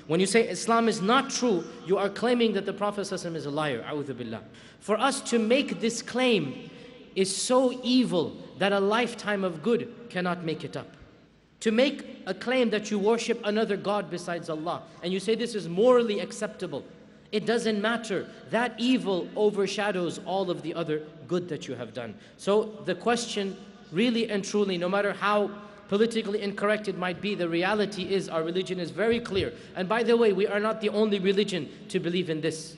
When you say Islam is not true, you are claiming that the Prophet ﷺ is a liar. A'udhu billah. For us to make this claim is so evil that a lifetime of good cannot make it up. To make a claim that you worship another God besides Allah, and you say this is morally acceptable, it doesn't matter. That evil overshadows all of the other good that you have done. So the question, really and truly, no matter how politically incorrect it might be, the reality is our religion is very clear. And by the way, we are not the only religion to believe in this.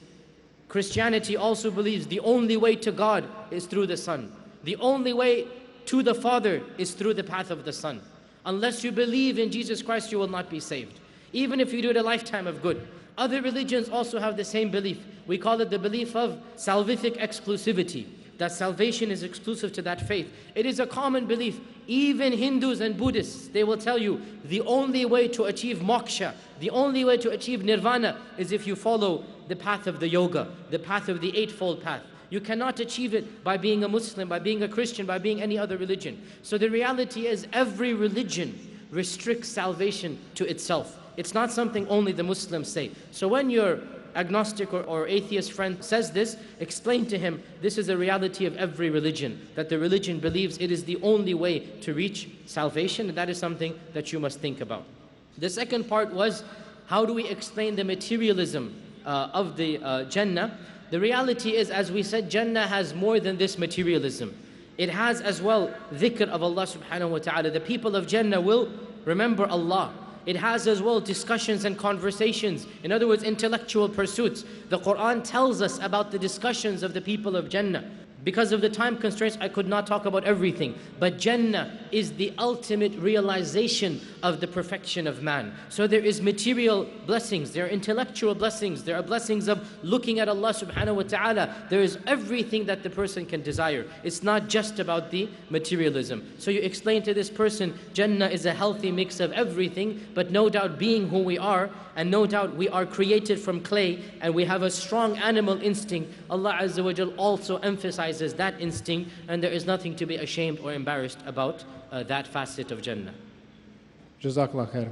Christianity also believes the only way to God is through the Son. The only way to the Father is through the path of the Son. Unless you believe in Jesus Christ, you will not be saved, even if you do a lifetime of good. Other religions also have the same belief. We call it the belief of salvific exclusivity, that salvation is exclusive to that faith. It is a common belief. Even Hindus and Buddhists, they will tell you the only way to achieve moksha, the only way to achieve nirvana is if you follow the path of the yoga, the path of the eightfold path. You cannot achieve it by being a Muslim, by being a Christian, by being any other religion. So the reality is every religion restricts salvation to itself. It's not something only the Muslims say. So when your agnostic or atheist friend says this, explain to him this is a reality of every religion, that the religion believes it is the only way to reach salvation, and that is something that you must think about. The second part was, how do we explain the materialism of the Jannah? The reality is, as we said, Jannah has more than this materialism. It has as well dhikr of Allah subhanahu wa ta'ala. The people of Jannah will remember Allah. It has as well discussions and conversations. In other words, intellectual pursuits. The Quran tells us about the discussions of the people of Jannah. Because of the time constraints, I could not talk about everything. But Jannah is the ultimate realization of the perfection of man. So there is material blessings, there are intellectual blessings, there are blessings of looking at Allah subhanahu wa ta'ala. There is everything that the person can desire. It's not just about the materialism. So you explain to this person, Jannah is a healthy mix of everything, but no doubt being who we are, and no doubt we are created from clay, and we have a strong animal instinct. Allah Azza wa Jal also emphasizes that instinct, and there is nothing to be ashamed or embarrassed about that facet of Jannah. Jazakallah khair.